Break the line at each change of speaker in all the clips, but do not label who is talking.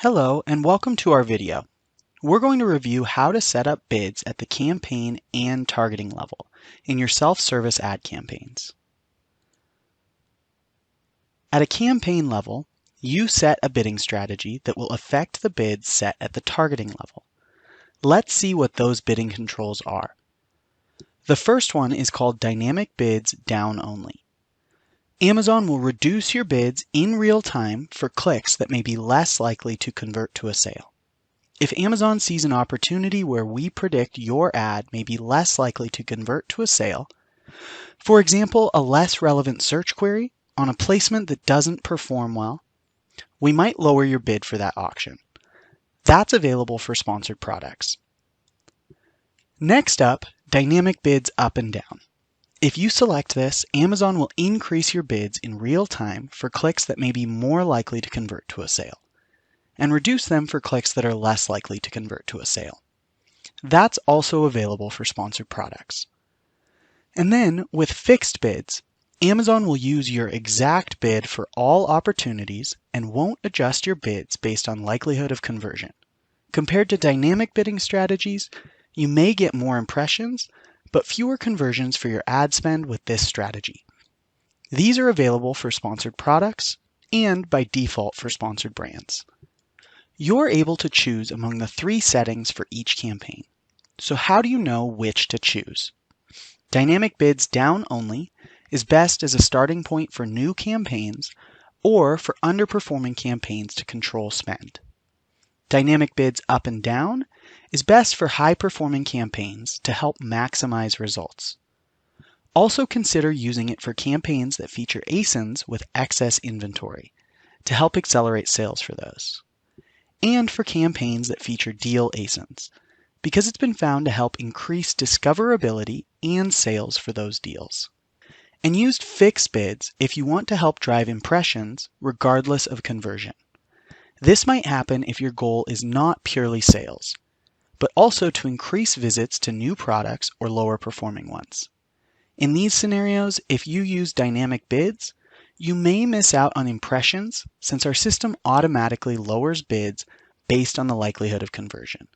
Hello and welcome to our video. We're going to review how to set up bids at the campaign and targeting level in your self-service ad campaigns. At a campaign level, you set a bidding strategy that will affect the bids set at the targeting level. Let's see what those bidding controls are. The first one is called Dynamic Bids Down Only. Amazon will reduce your bids in real time for clicks that may be less likely to convert to a sale. If Amazon sees an opportunity where we predict your ad may be less likely to convert to a sale, for example, a less relevant search query on a placement that doesn't perform well, we might lower your bid for that auction. That's available for sponsored products. Next up, Dynamic Bids Up and Down. If you select this, Amazon will increase your bids in real time for clicks that may be more likely to convert to a sale, and reduce them for clicks that are less likely to convert to a sale. That's also available for sponsored products. And then, with fixed bids, Amazon will use your exact bid for all opportunities and won't adjust your bids based on likelihood of conversion. Compared to dynamic bidding strategies, you may get more impressions, but fewer conversions for your ad spend with this strategy. These are available for sponsored products and by default for sponsored brands. You're able to choose among the 3 settings for each campaign. So how do you know which to choose? Dynamic Bids Down Only is best as a starting point for new campaigns or for underperforming campaigns to control spend. Dynamic Bids Up and Down is best for high-performing campaigns to help maximize results. Also consider using it for campaigns that feature ASINs with excess inventory to help accelerate sales for those, and for campaigns that feature deal ASINs, because it's been found to help increase discoverability and sales for those deals. And use fixed bids if you want to help drive impressions regardless of conversion. This might happen if your goal is not purely sales, but also to increase visits to new products or lower performing ones. In these scenarios, if you use dynamic bids, you may miss out on impressions since our system automatically lowers bids based on the likelihood of conversion.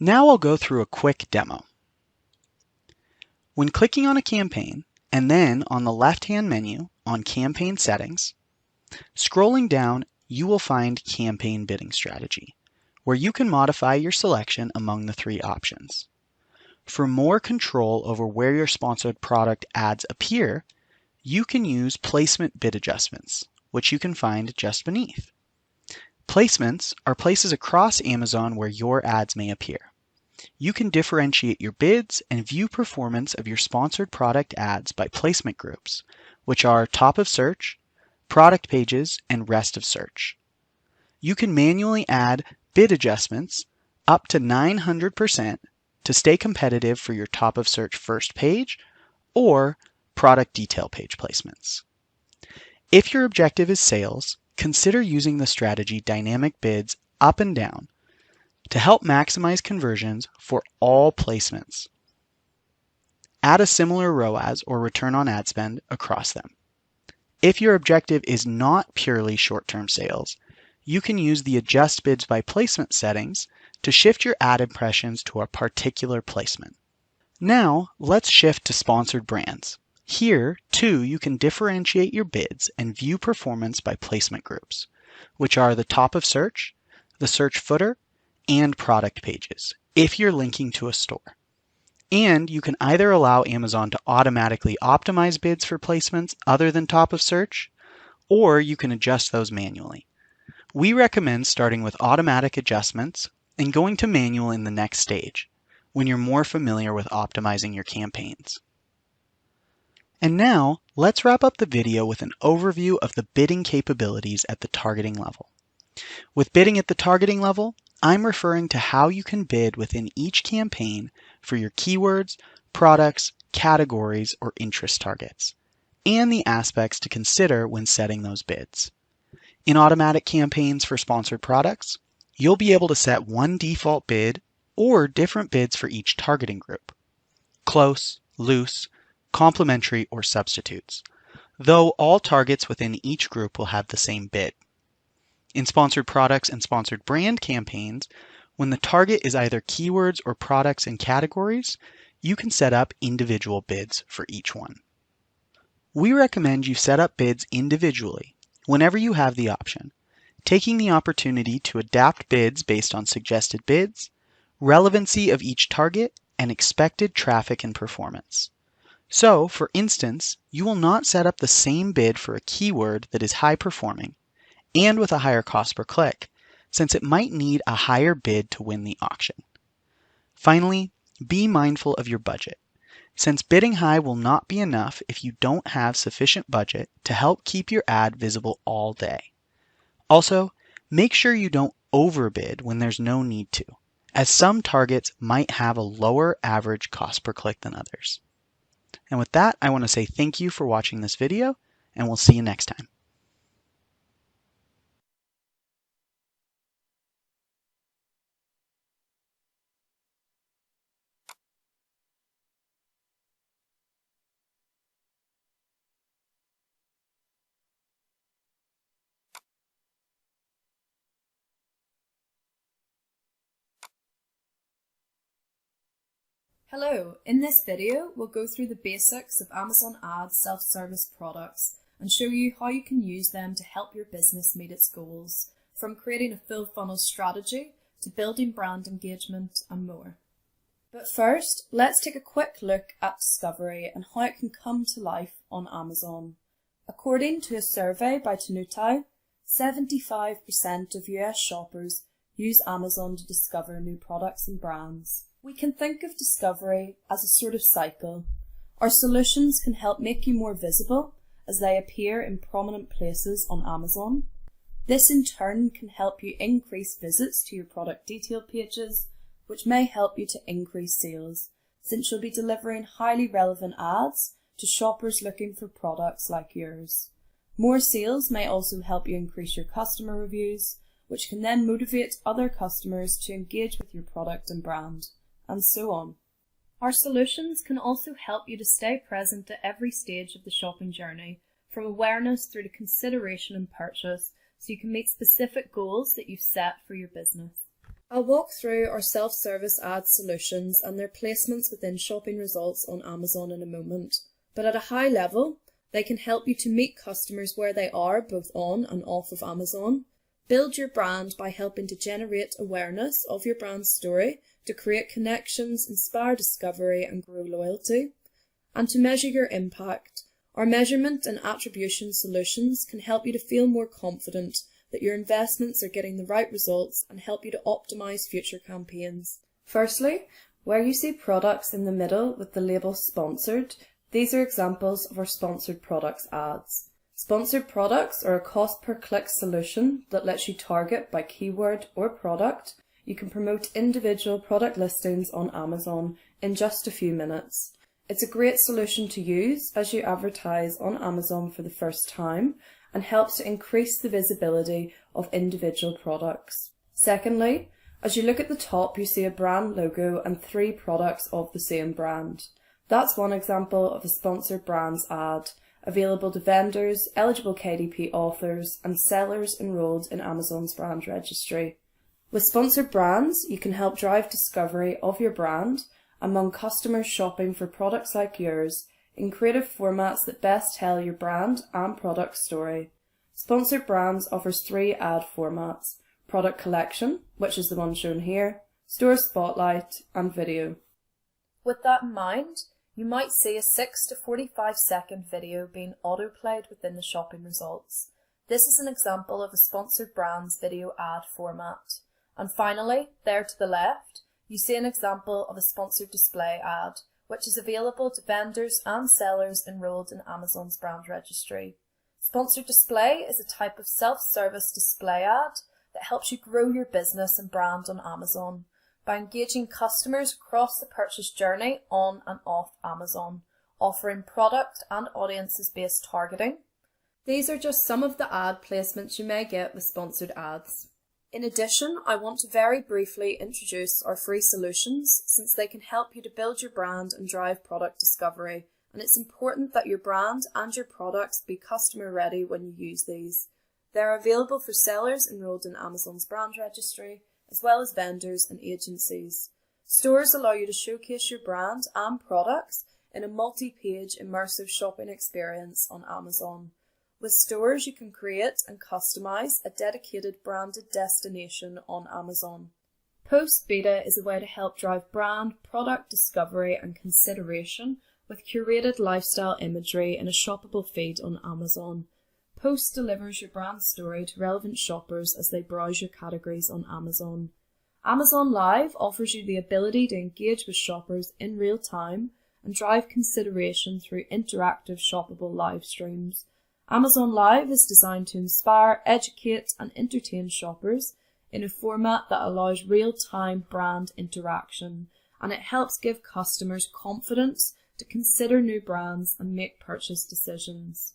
Now I'll go through a quick demo. When clicking on a campaign, and then on the left-hand menu on Campaign Settings, scrolling down, you will find Campaign Bidding Strategy, where you can modify your selection among the 3 options. For more control over where your sponsored product ads appear, you can use Placement Bid Adjustments, which you can find just beneath. Placements are places across Amazon where your ads may appear. You can differentiate your bids and view performance of your sponsored product ads by placement groups, which are top of search, product pages, and rest of search. You can manually add bid adjustments up to 900% to stay competitive for your top of search first page or product detail page placements. If your objective is sales, consider using the strategy Dynamic Bids Up and Down to help maximize conversions for all placements. Add a similar ROAS or return on ad spend across them. If your objective is not purely short-term sales, you can use the Adjust Bids by Placement settings to shift your ad impressions to a particular placement. Now, let's shift to sponsored brands. Here, too, you can differentiate your bids and view performance by placement groups, which are the top of search, the search footer, and product pages, if you're linking to a store. And you can either allow Amazon to automatically optimize bids for placements other than top of search, or you can adjust those manually. We recommend starting with automatic adjustments and going to manual in the next stage, when you're more familiar with optimizing your campaigns. And now, let's wrap up the video with an overview of the bidding capabilities at the targeting level. With bidding at the targeting level, I'm referring to how you can bid within each campaign for your keywords, products, categories, or interest targets, and the aspects to consider when setting those bids. In automatic campaigns for sponsored products, you'll be able to set one default bid or different bids for each targeting group: close, loose, complementary, or substitutes, though all targets within each group will have the same bid. In sponsored products and sponsored brand campaigns, when the target is either keywords or products and categories, you can set up individual bids for each one. We recommend you set up bids individually whenever you have the option, taking the opportunity to adapt bids based on suggested bids, relevancy of each target, and expected traffic and performance. So, for instance, you will not set up the same bid for a keyword that is high performing and with a higher cost per click, since it might need a higher bid to win the auction. Finally, be mindful of your budget, since bidding high will not be enough if you don't have sufficient budget to help keep your ad visible all day. Also, make sure you don't overbid when there's no need to, as some targets might have a lower average cost per click than others. And with that, I want to say thank you for watching this video, and we'll see you next time.
Hello, in this video we'll go through the basics of Amazon Ads self-service products and show you how you can use them to help your business meet its goals, from creating a full funnel strategy to building brand engagement and more. But first, let's take a quick look at discovery and how it can come to life on Amazon. According to a survey by Tanutai, 75% of US shoppers use Amazon to discover new products and brands. We can think of discovery as a sort of cycle. Our solutions can help make you more visible as they appear in prominent places on Amazon. This in turn can help you increase visits to your product detail pages, which may help you to increase sales, since you'll be delivering highly relevant ads to shoppers looking for products like yours. More sales may also help you increase your customer reviews, which can then motivate other customers to engage with your product and brand, and so on. Our solutions can also help you to stay present at every stage of the shopping journey, from awareness through to consideration and purchase, so you can meet specific goals that you've set for your business. I'll walk through our self-service ad solutions and their placements within shopping results on Amazon in a moment, but at a high level, they can help you to meet customers where they are both on and off of Amazon, build your brand by helping to generate awareness of your brand story, to create connections, inspire discovery and grow loyalty, and to measure your impact. Our measurement and attribution solutions can help you to feel more confident that your investments are getting the right results and help you to optimize future campaigns. Firstly, where you see products in the middle with the label sponsored, these are examples of our sponsored products ads. Sponsored products are a cost per click solution that lets you target by keyword or product. You can promote individual product listings on Amazon in just a few minutes. It's a great solution to use as you advertise on Amazon for the first time and helps to increase the visibility of individual products. Secondly, as you look at the top, you see a brand logo and 3 products of the same brand. That's one example of a sponsored brands ad, available to vendors, eligible KDP authors, and sellers enrolled in Amazon's brand registry. With sponsored brands, you can help drive discovery of your brand among customers shopping for products like yours in creative formats that best tell your brand and product story. Sponsored brands offers 3 ad formats: product collection, which is the one shown here, store spotlight, and video. With that in mind, you might see a 6 to 45 second video being auto-played within the shopping results. This is an example of a sponsored brands video ad format. And finally, there to the left, you see an example of a sponsored display ad, which is available to vendors and sellers enrolled in Amazon's brand registry. Sponsored display is a type of self-service display ad that helps you grow your business and brand on Amazon by engaging customers across the purchase journey on and off Amazon, offering product and audiences-based targeting. These are just some of the ad placements you may get with sponsored ads. In addition, I want to very briefly introduce our free solutions, since they can help you to build your brand and drive product discovery, and it's important that your brand and your products be customer ready when you use these. They are available for sellers enrolled in Amazon's brand registry, as well as vendors and agencies. Stores allow you to showcase your brand and products in a multi-page immersive shopping experience on Amazon. With stores, you can create and customize a dedicated branded destination on Amazon. Post Beta is a way to help drive brand, product discovery and consideration with curated lifestyle imagery in a shoppable feed on Amazon. Post delivers your brand story to relevant shoppers as they browse your categories on Amazon. Amazon Live offers you the ability to engage with shoppers in real time and drive consideration through interactive shoppable live streams. Amazon Live is designed to inspire, educate and entertain shoppers in a format that allows real-time brand interaction, and it helps give customers confidence to consider new brands and make purchase decisions.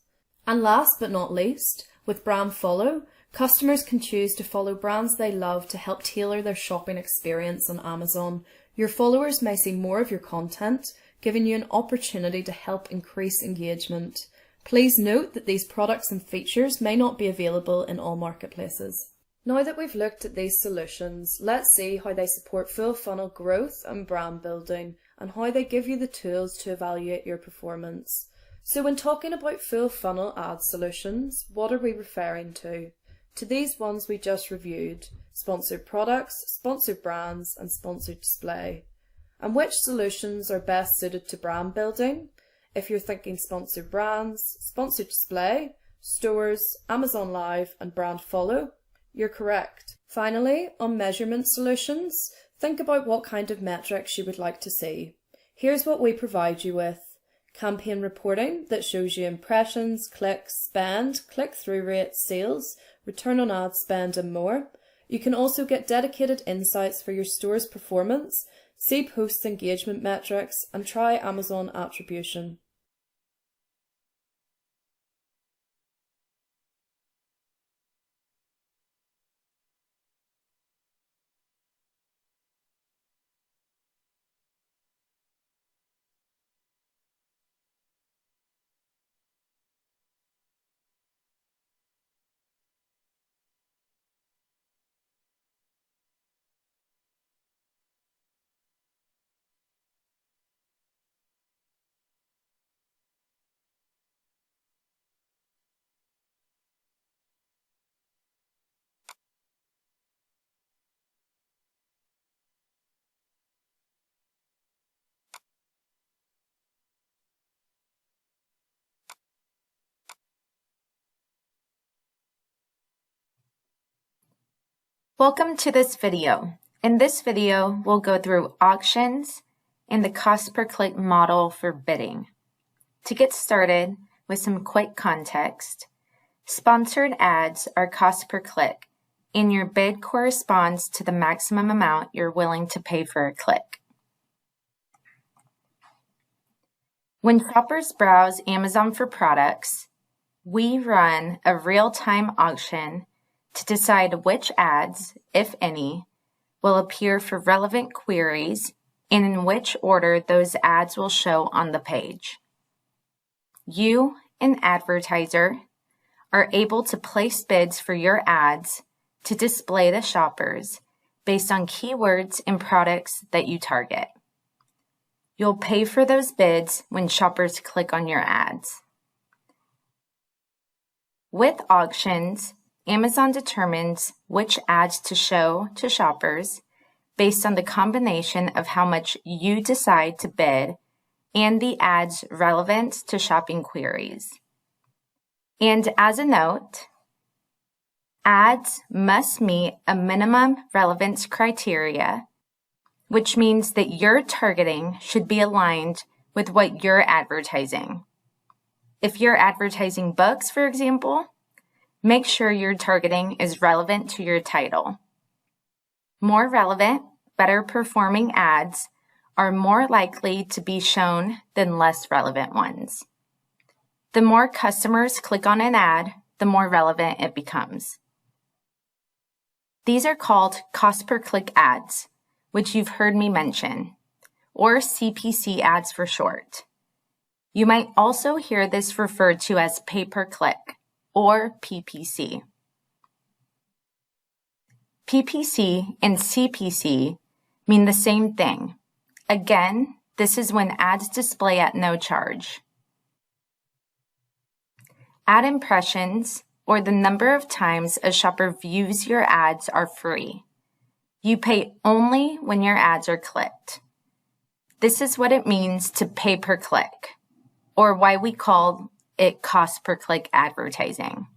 And last but not least, with Brand Follow, customers can choose to follow brands they love to help tailor their shopping experience on Amazon. Your followers may see more of your content, giving you an opportunity to help increase engagement. Please note that these products and features may not be available in all marketplaces. Now that we've looked at these solutions, let's see how they support full funnel growth and brand building, and how they give you the tools to evaluate your performance. So when talking about full funnel ad solutions, what are we referring to? To these ones we just reviewed: sponsored products, sponsored brands and sponsored display. And which solutions are best suited to brand building? If you're thinking sponsored brands, sponsored display, stores, Amazon Live and Brand Follow, you're correct. Finally, on measurement solutions, think about what kind of metrics you would like to see. Here's what we provide you with: campaign reporting that shows you impressions, clicks, spend, click-through rates, sales, return on ad spend and more. You can also get dedicated insights for your store's performance, see post engagement metrics and try Amazon attribution.
Welcome to this video. In this video, we'll go through auctions and the cost per click model for bidding. To get started with some quick context, sponsored ads are cost per click, and your bid corresponds to the maximum amount you're willing to pay for a click. When shoppers browse Amazon for products, we run a real-time auction to decide which ads, if any, will appear for relevant queries and in which order those ads will show on the page. You, an advertiser, are able to place bids for your ads to display to shoppers based on keywords and products that you target. You'll pay for those bids when shoppers click on your ads. With auctions, Amazon determines which ads to show to shoppers based on the combination of how much you decide to bid and the ad's relevance to shopping queries. And as a note, ads must meet a minimum relevance criteria, which means that your targeting should be aligned with what you're advertising. If you're advertising books, for example, make sure your targeting is relevant to your title. More relevant, better performing ads are more likely to be shown than less relevant ones. The more customers click on an ad, the more relevant it becomes. These are called cost per click ads, which you've heard me mention, or CPC ads for short. You might also hear this referred to as pay per click, or PPC. PPC and CPC mean the same thing. Again, this is when ads display at no charge. Ad impressions, or the number of times a shopper views your ads, are free. You pay only when your ads are clicked. This is what it means to pay per click, or why we call it cost per click advertising.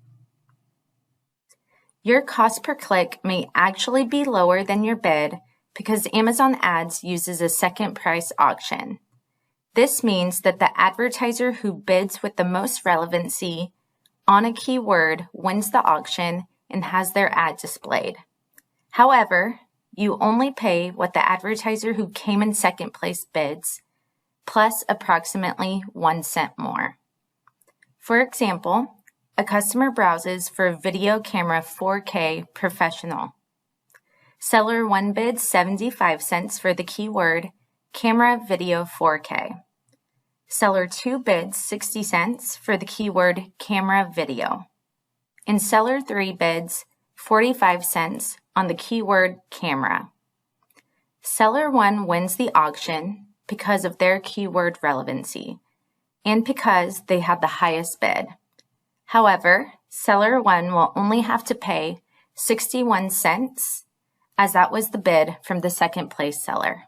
Your cost per click may actually be lower than your bid because Amazon Ads uses a second price auction. This means that the advertiser who bids with the most relevancy on a keyword wins the auction and has their ad displayed. However, you only pay what the advertiser who came in second place bids, plus approximately 1 cent more. For example, a customer browses for video camera 4K professional. Seller 1 bids 75 cents for the keyword camera video 4K. Seller 2 bids 60 cents for the keyword camera video. And seller 3 bids 45 cents on the keyword camera. Seller 1 wins the auction because of their keyword relevancy and because they had the highest bid. However, seller 1 will only have to pay 61 cents as that was the bid from the second place seller.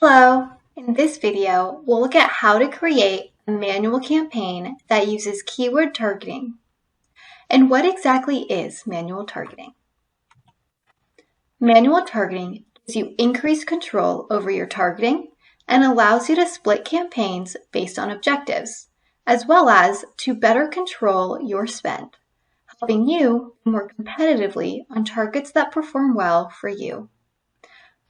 Hello! In this video, we'll look at how to create a manual campaign that uses keyword targeting. And what exactly is manual targeting? Manual targeting gives you increased control over your targeting and allows you to split campaigns based on objectives, as well as to better control your spend, helping you more competitively on targets that perform well for you.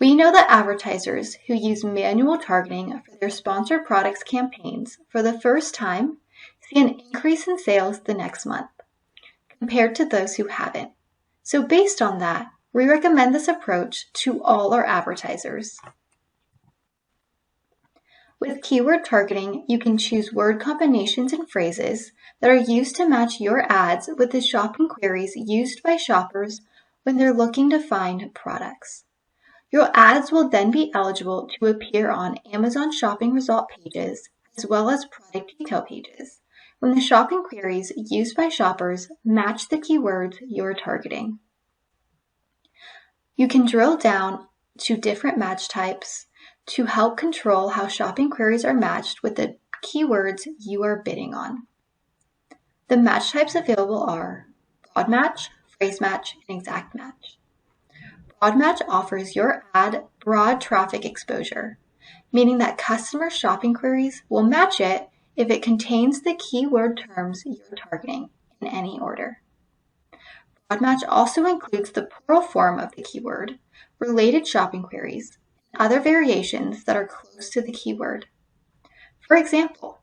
We know that advertisers who use manual targeting for their sponsored products campaigns for the first time see an increase in sales the next month, compared to those who haven't. So based on that, we recommend this approach to all our advertisers. With keyword targeting, you can choose word combinations and phrases that are used to match your ads with the shopping queries used by shoppers when they're looking to find products. Your ads will then be eligible to appear on Amazon shopping result pages as well as product detail pages when the shopping queries used by shoppers match the keywords you're targeting. You can drill down to different match types to help control how shopping queries are matched with the exact keywords you are bidding on. The match types available are broad match, phrase match, and exact match. Broad match offers your ad broad traffic exposure, meaning that customer shopping queries will match it if it contains the keyword terms you're targeting in any order. Broad match also includes the plural form of the keyword, related shopping queries, and other variations that are close to the keyword. For example,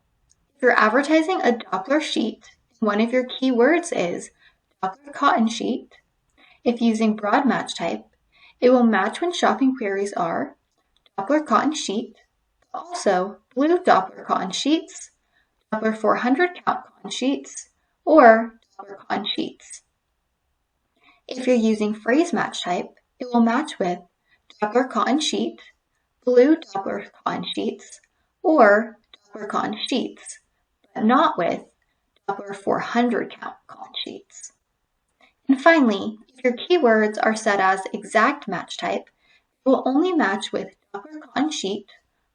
if you're advertising a Doppler sheet, one of your keywords is Doppler cotton sheet, if using broad match type, it will match when shopping queries are Doppler cotton sheet, but also blue Doppler cotton sheets, Doppler 400 count cotton sheets, or Doppler cotton sheets. If you're using phrase match type, it will match with Doppler cotton sheet, blue Doppler cotton sheets, or Doppler cotton sheets, but not with Doppler 400 count cotton sheets. And finally, if your keywords are set as exact match type, it will only match with Doppler cotton sheet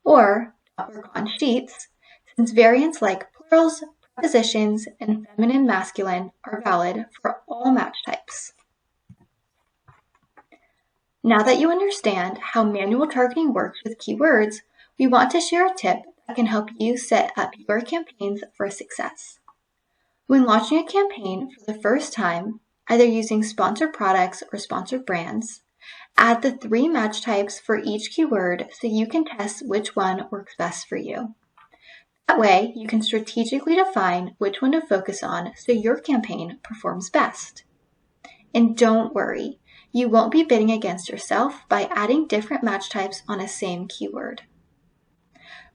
or Doppler cotton sheets, since variants like plurals, prepositions, and feminine masculine are valid for all match types. Now that you understand how manual targeting works with keywords, we want to share a tip that can help you set up your campaigns for success. When launching a campaign for the first time, either using sponsored products or sponsored brands, add the 3 match types for each keyword so you can test which one works best for you. That way, you can strategically define which one to focus on so your campaign performs best. And don't worry, you won't be bidding against yourself by adding different match types on a same keyword.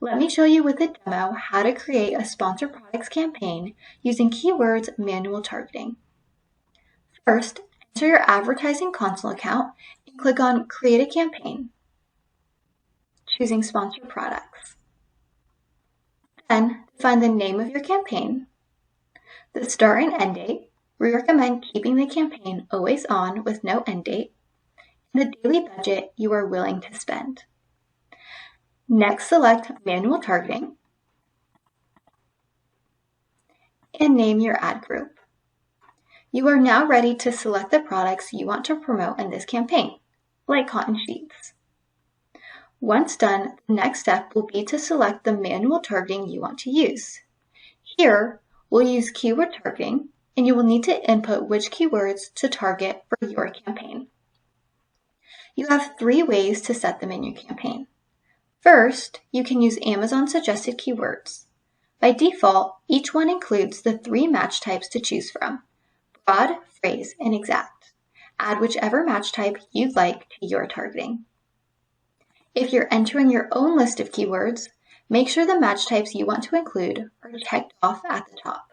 Let me show you with a demo how to create a sponsored products campaign using keywords manual targeting. First, enter your advertising console account and click on Create a Campaign, choosing Sponsored Products. Then, find the name of your campaign, the start and end date. We recommend keeping the campaign always on with no end date, and the daily budget you are willing to spend. Next, select Manual Targeting and name your ad group. You are now ready to select the products you want to promote in this campaign, like cotton sheets. Once done, the next step will be to select the manual targeting you want to use. Here, we'll use keyword targeting, and you will need to input which keywords to target for your campaign. You have 3 ways to set them in your campaign. First, you can use Amazon suggested keywords. By default, each one includes the 3 match types to choose from: broad, phrase, and exact. Add whichever match type you'd like to your targeting. If you're entering your own list of keywords, make sure the match types you want to include are checked off at the top.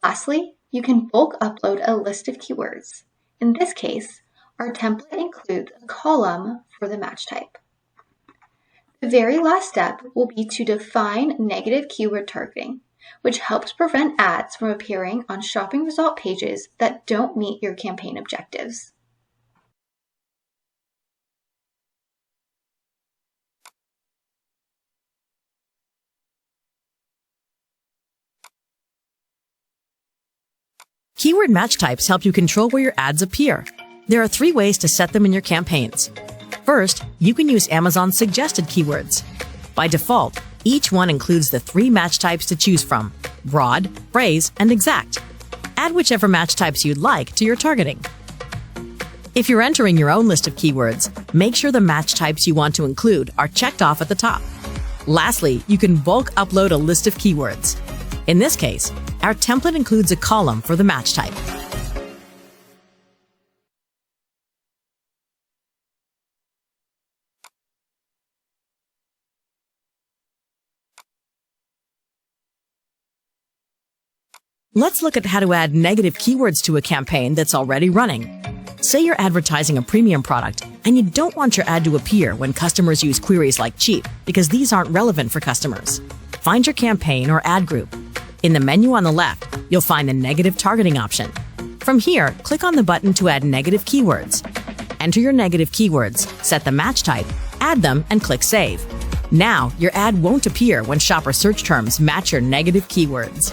Lastly, you can bulk upload a list of keywords. In this case, our template includes a column for the match type. The very last step will be to define negative keyword targeting, which helps prevent ads from appearing on shopping result pages that don't meet your campaign objectives.
Keyword match types help you control where your ads appear. There are 3 ways to set them in your campaigns. First, you can use Amazon's suggested keywords. By default, each one includes the 3 match types to choose from: broad, phrase, and exact. Add whichever match types you'd like to your targeting. If you're entering your own list of keywords, make sure the match types you want to include are checked off at the top. Lastly, you can bulk upload a list of keywords. In this case, our template includes a column for the match type. Let's look at how to add negative keywords to a campaign that's already running. Say you're advertising a premium product and you don't want your ad to appear when customers use queries like cheap, because these aren't relevant for customers. Find your campaign or ad group. In the menu on the left, you'll find the negative targeting option. From here, click on the button to add negative keywords. Enter your negative keywords, set the match type, add them, and click Save. Now, your ad won't appear when shopper search terms match your negative keywords.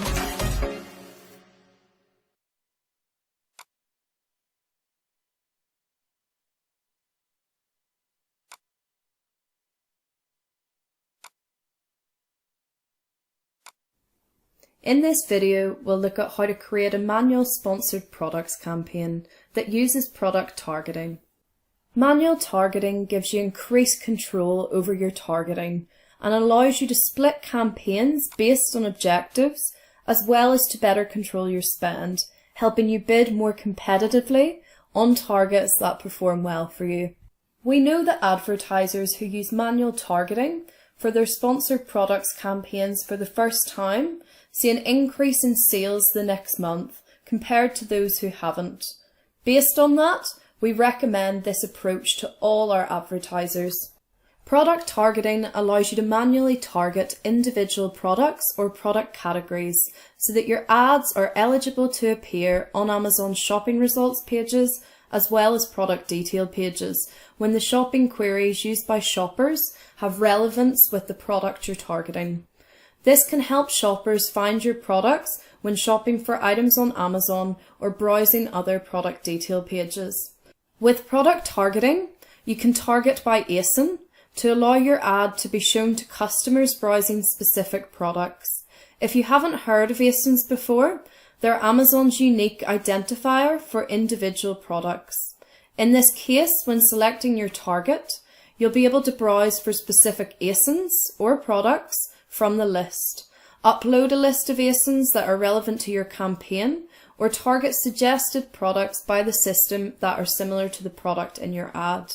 In this video, we'll look at how to create a manual sponsored products campaign that uses product targeting. Manual targeting gives you increased control over your targeting and allows you to split campaigns based on objectives as well as to better control your spend, helping you bid more competitively on targets that perform well for you. We know that advertisers who use manual targeting for their sponsored products campaigns for the first time see an increase in sales the next month compared to those who haven't. Based on that, we recommend this approach to all our advertisers. Product targeting allows you to manually target individual products or product categories so that your ads are eligible to appear on Amazon shopping results pages as well as product detail pages when the shopping queries used by shoppers have relevance with the product you're targeting. This can help shoppers find your products when shopping for items on Amazon or browsing other product detail pages. With product targeting, you can target by ASIN to allow your ad to be shown to customers browsing specific products. If you haven't heard of ASINs before, they're Amazon's unique identifier for individual products. In this case, when selecting your target, you'll be able to browse for specific ASINs or products from the list, upload a list of ASINs that are relevant to your campaign, or target suggested products by the system that are similar to the product in your ad.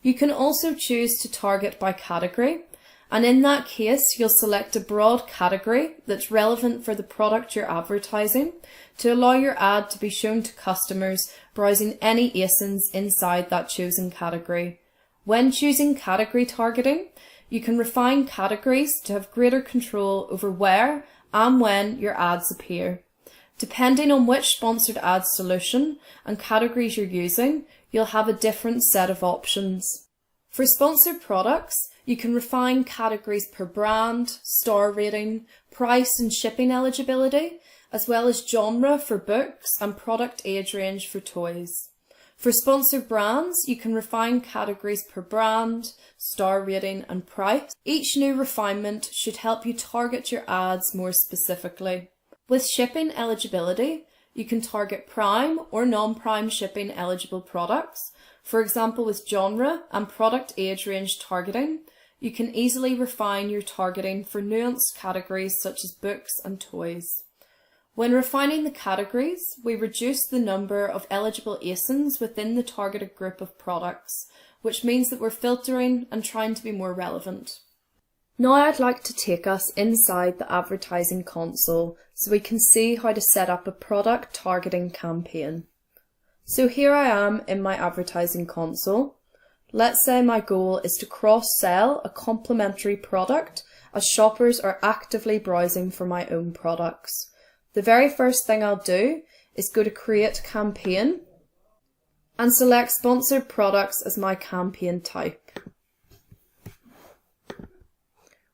You can also choose to target by category, and in that case you'll select a broad category that's relevant for the product you're advertising to allow your ad to be shown to customers browsing any ASINs inside that chosen category. When choosing category targeting, you can refine categories to have greater control over where and when your ads appear. Depending on which sponsored ad solution and categories you're using, you'll have a different set of options. For sponsored products, you can refine categories per brand, star rating, price and shipping eligibility, as well as genre for books and product age range for toys. For sponsored brands, you can refine categories per brand, star rating and price. Each new refinement should help you target your ads more specifically. With shipping eligibility, you can target prime or non-prime shipping eligible products. For example, with genre and product age range targeting, you can easily refine your targeting for nuanced categories such as books and toys. When refining the categories, we reduce the number of eligible ASINs within the targeted group of products, which means that we're filtering and trying to be more relevant. Now I'd like to take us inside the advertising console so we can see how to set up a product targeting campaign. So here I am in my advertising console. Let's say my goal is to cross-sell a complementary product as shoppers are actively browsing for my own products. The very first thing I'll do is go to Create Campaign and select Sponsored Products as my campaign type.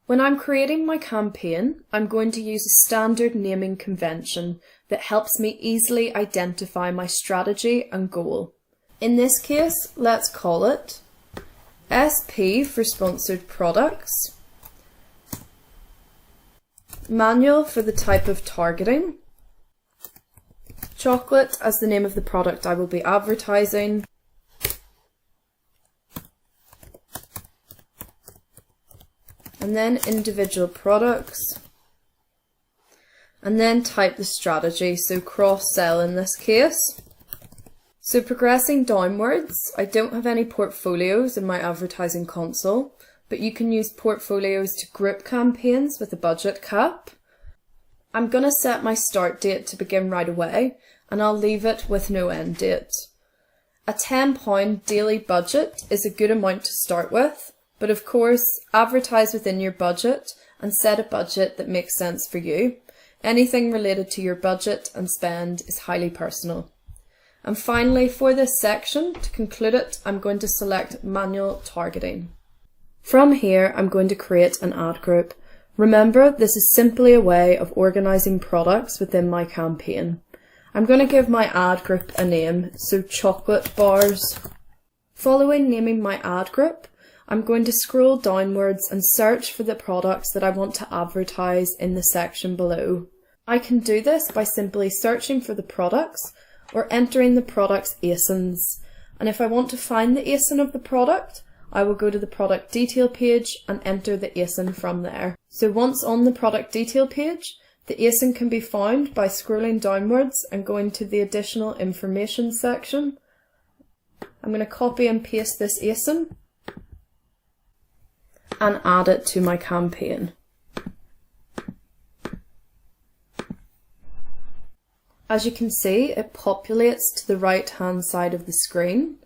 When I'm creating my campaign, I'm going to use a standard naming convention that helps me easily identify my strategy and goal. In this case, let's call it SP for Sponsored Products, Manual for the type of targeting, Chocolate as the name of the product I will be advertising, and then individual products, and then type the strategy, so cross-sell in this case. So progressing downwards, I don't have any portfolios in my advertising console, but you can use portfolios to group campaigns with a budget cap. I'm going to set my start date to begin right away, and I'll leave it with no end date. A £10 daily budget is a good amount to start with, but of course, advertise within your budget and set a budget that makes sense for you. Anything related to your budget and spend is highly personal. And finally, for this section, to conclude it, I'm going to select Manual Targeting. From here, I'm going to create an ad group. Remember, this is simply a way of organising products within my campaign. I'm going to give my ad group a name, so chocolate bars. Following naming my ad group, I'm going to scroll downwards and search for the products that I want to advertise in the section below. I can do this by simply searching for the products or entering the product's ASINs. And if I want to find the ASIN of the product, I will go to the product detail page and enter the ASIN from there. So once on the product detail page, the ASIN can be found by scrolling downwards and going to the additional information section. I'm going to copy and paste this ASIN and add it to my campaign. As you can see, it populates to the right hand side of the screen.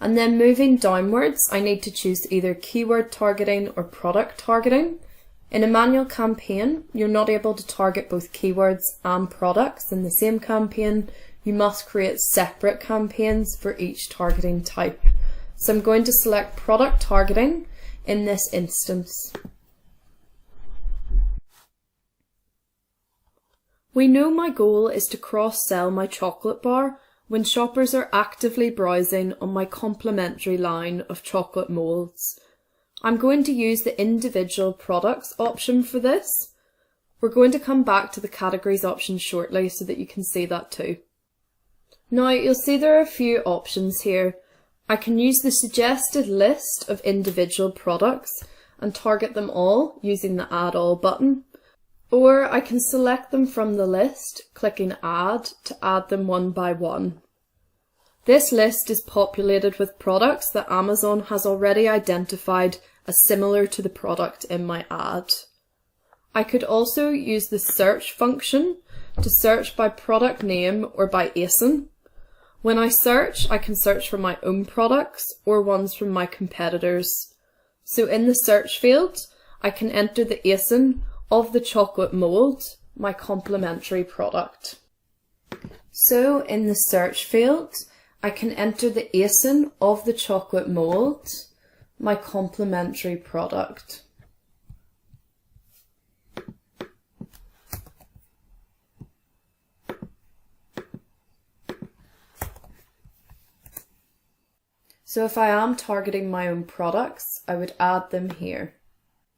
And then moving downwards, I need to choose either keyword targeting or product targeting. In a manual campaign, you're not able to target both keywords and products in the same campaign. You must create separate campaigns for each targeting type. So I'm going to select product targeting in this instance. We know my goal is to cross-sell my chocolate bar when shoppers are actively browsing on my complementary line of chocolate moulds. I'm going to use the individual products option for this. We're going to come back to the categories option shortly so that you can see that too. Now you'll see there are a few options here. I can use the suggested list of individual products and target them all using the Add All button. Or I can select them from the list, clicking Add to add them one by one. This list is populated with products that Amazon has already identified as similar to the product in my ad. I could also use the search function to search by product name or by ASIN. When I search, I can search for my own products or ones from my competitors. So in the search field, I can enter the ASIN of the chocolate mould, my complementary product. So in the search field, I can enter the ASIN of the chocolate mould, my complementary product. So if I am targeting my own products, I would add them here.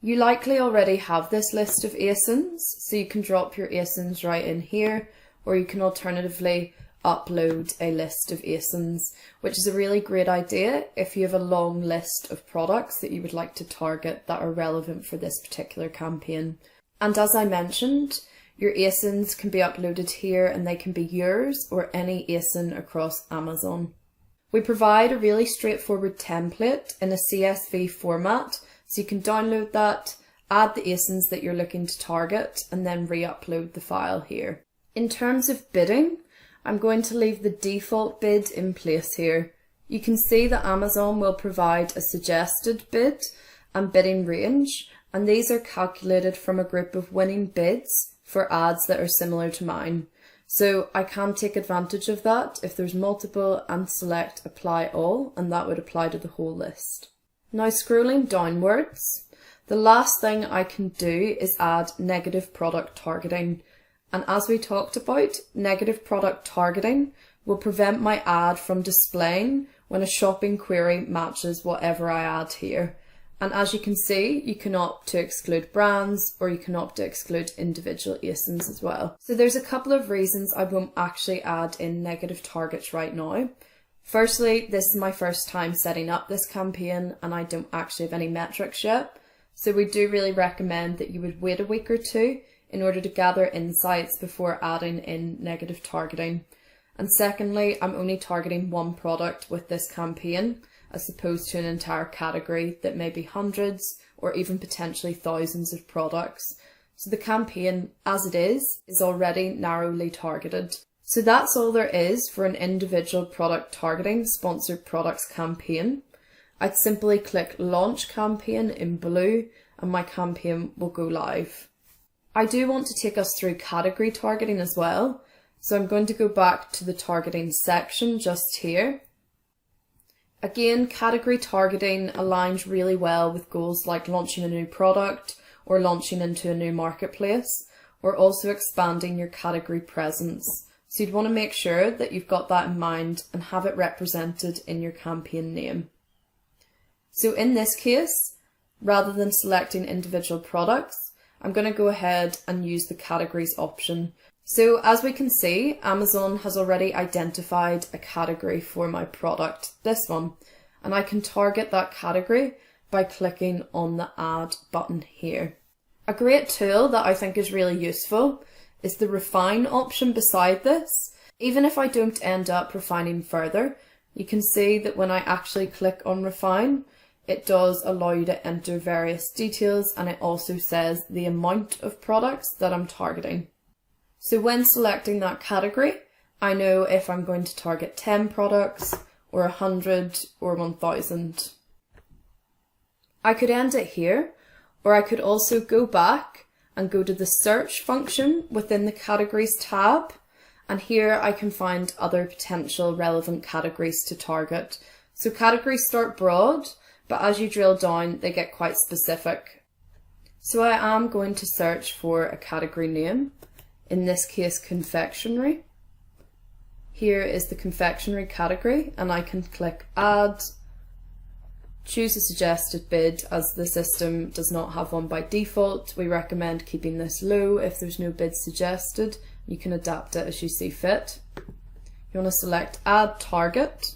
You likely already have this list of ASINs, so you can drop your ASINs right in here, or you can alternatively upload a list of ASINs, which is a really great idea if you have a long list of products that you would like to target that are relevant for this particular campaign. And as I mentioned, your ASINs can be uploaded here and they can be yours or any ASIN across Amazon. We provide a really straightforward template in a CSV format, so you can download that, add the ASINs that you're looking to target, and then re-upload the file here. In terms of bidding, I'm going to leave the default bid in place here. You can see that Amazon will provide a suggested bid and bidding range, and these are calculated from a group of winning bids for ads that are similar to mine. So I can take advantage of that if there's multiple and select apply all, and that would apply to the whole list. Now scrolling downwards, the last thing I can do is add negative product targeting. And as we talked about, negative product targeting will prevent my ad from displaying when a shopping query matches whatever I add here. And as you can see, you can opt to exclude brands or you can opt to exclude individual ASINs as well. So there's a couple of reasons I won't actually add in negative targets right now. Firstly, this is my first time setting up this campaign and I don't actually have any metrics yet. So we do really recommend that you would wait a week or two in order to gather insights before adding in negative targeting. And secondly, I'm only targeting one product with this campaign as opposed to an entire category that may be hundreds or even potentially thousands of products. So the campaign, as it is already narrowly targeted. So that's all there is for an individual product targeting sponsored products campaign. I'd simply click Launch Campaign in blue and my campaign will go live. I do want to take us through category targeting as well. So I'm going to go back to the targeting section just here. Again, category targeting aligns really well with goals like launching a new product or launching into a new marketplace, or also expanding your category presence. So you'd want to make sure that you've got that in mind and have it represented in your campaign name. So in this case, rather than selecting individual products, I'm going to go ahead and use the categories option. So as we can see, Amazon has already identified a category for my product, this one, and I can target that category by clicking on the add button here. A great tool that I think is really useful is the refine option beside this. Even if I don't end up refining further, you can see that when I actually click on refine, it does allow you to enter various details, and it also says the amount of products that I'm targeting. So when selecting that category, I know if I'm going to target 10 products or 100 or 1000. I could end it here, or I could also go back and go to the search function within the categories tab, and here I can find other potential relevant categories to target. So categories start broad, but as you drill down, they get quite specific. So I am going to search for a category name, in this case confectionery. Here is the confectionery category, and I can click add, choose a suggested bid. As the system does not have one by default, we recommend keeping this low if there's no bid suggested. You can adapt it as you see fit. You want to select add target,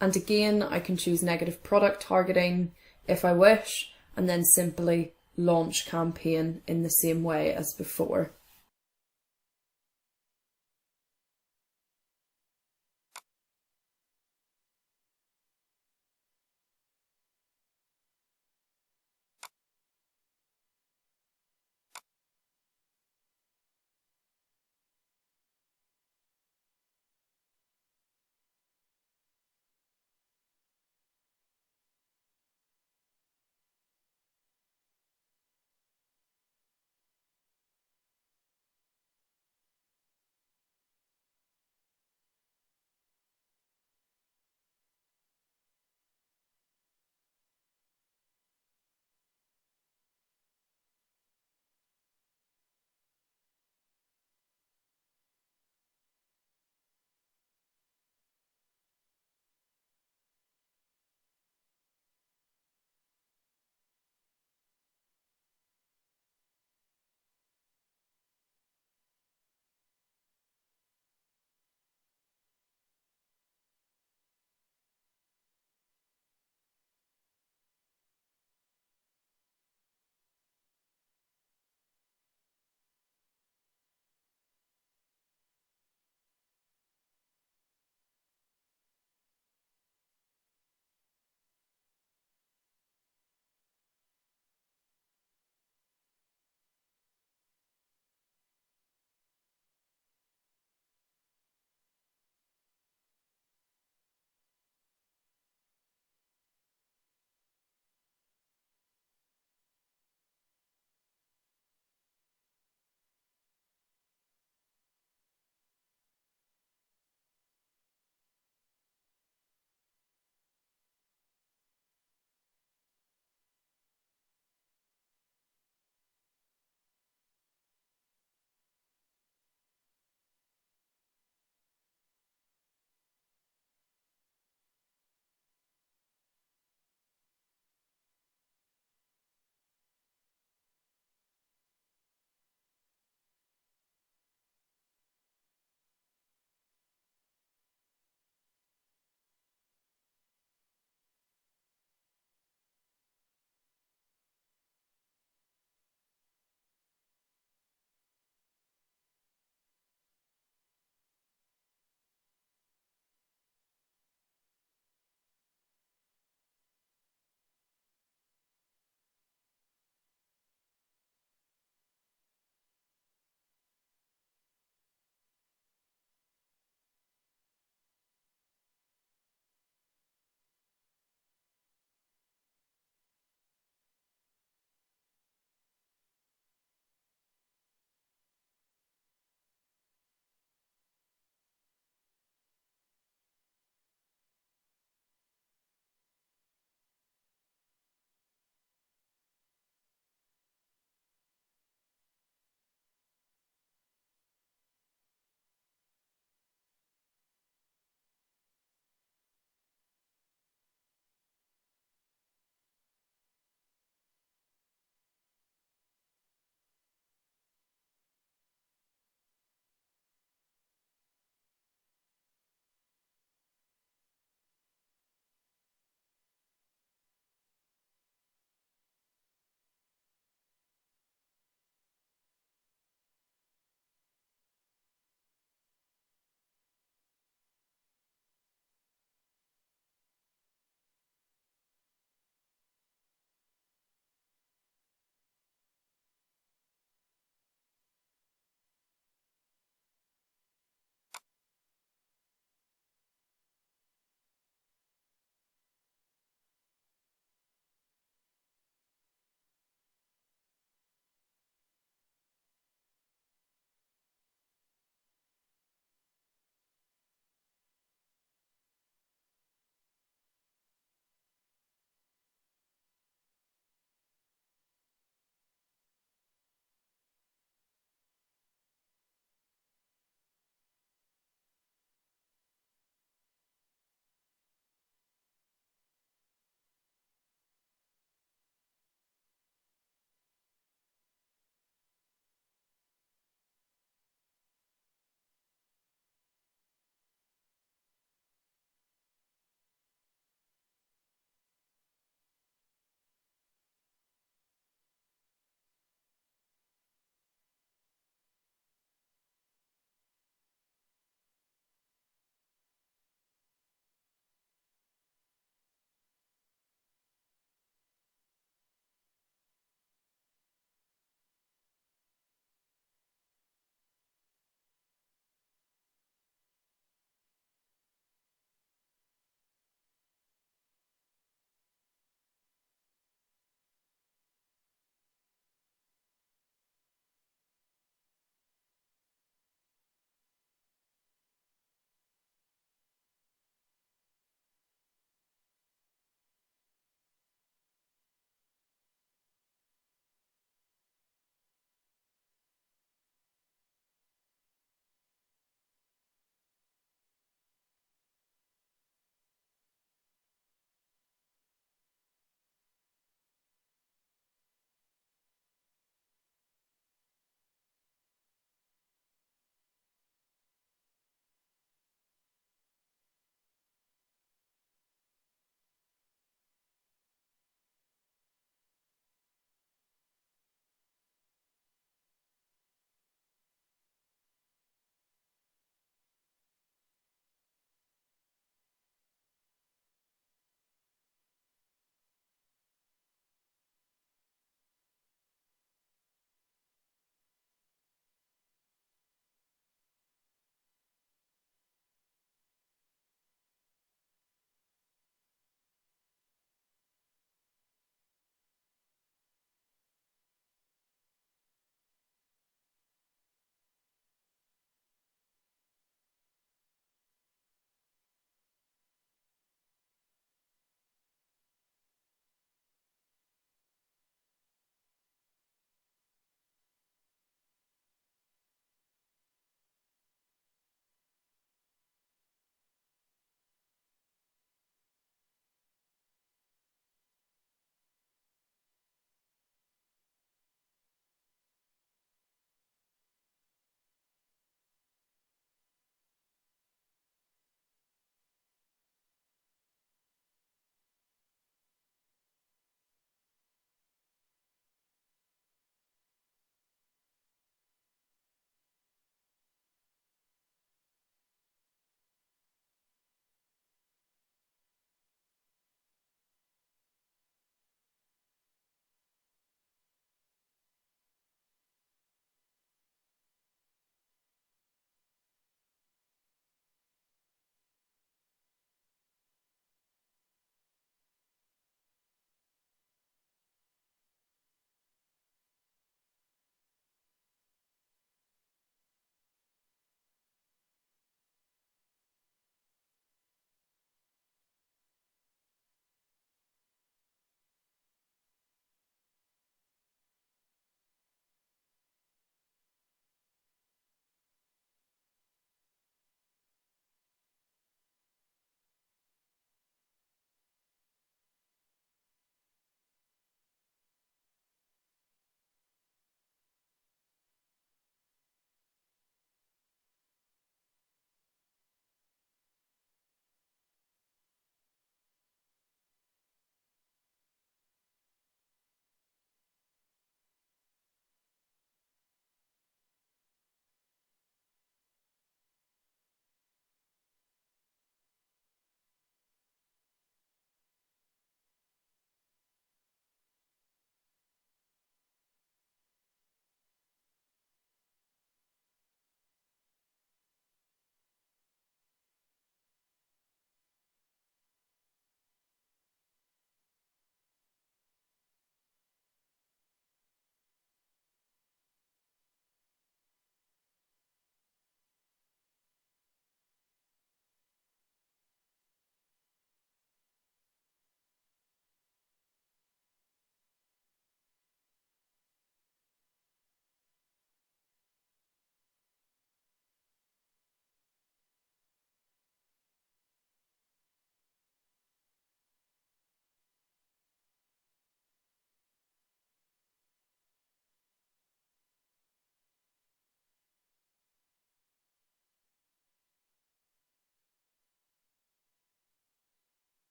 and again I can choose negative product targeting if I wish, and then simply launch campaign in the same way as before.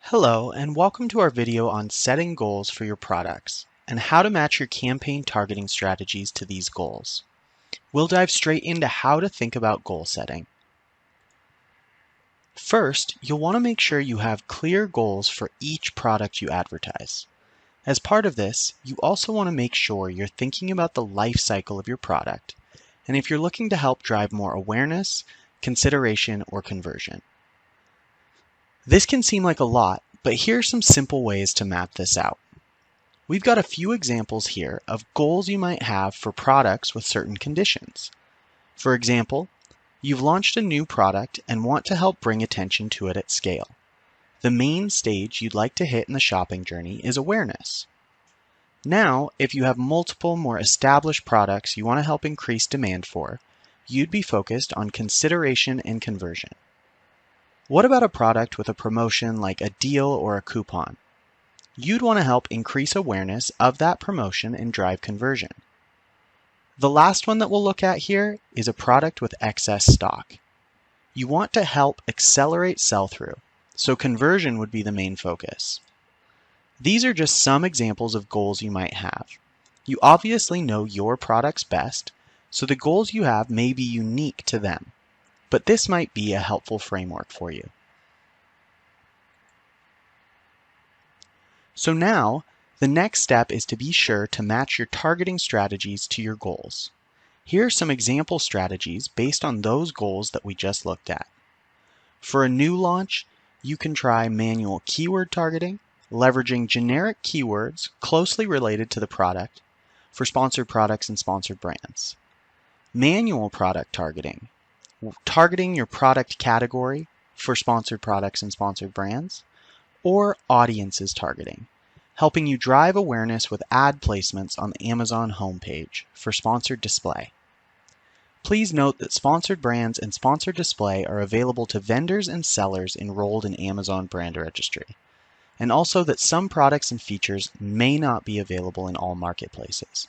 Hello, and welcome to our video on setting goals for your products and how to match your campaign targeting strategies to these goals. We'll dive straight into how to think about goal setting. First, you'll want to make sure you have clear goals for each product you advertise. As part of this, you also want to make sure you're thinking about the life cycle of your product and if you're looking to help drive more awareness, consideration, or conversion. This can seem like a lot, but here are some simple ways to map this out. We've got a few examples here of goals you might have for products with certain conditions. For example, you've launched a new product and want to help bring attention to it at scale. The main stage you'd like to hit in the shopping journey is awareness. Now, if you have multiple more established products you want to help increase demand for, you'd be focused on consideration and conversion. What about a product with a promotion like a deal or a coupon? You'd want to help increase awareness of that promotion and drive conversion. The last one that we'll look at here is a product with excess stock. You want to help accelerate sell-through, so conversion would be the main focus. These are just some examples of goals you might have. You obviously know your products best, so the goals you have may be unique to them, but this might be a helpful framework for you. So now, the next step is to be sure to match your targeting strategies to your goals. Here are some example strategies based on those goals that we just looked at. For a new launch, you can try manual keyword targeting, leveraging generic keywords closely related to the product for sponsored products and sponsored brands. Manual product targeting, targeting your product category for sponsored products and sponsored brands, or audiences targeting, helping you drive awareness with ad placements on the Amazon homepage for sponsored display. Please note that sponsored brands and sponsored display are available to vendors and sellers enrolled in Amazon brand registry, and also that some products and features may not be available in all marketplaces.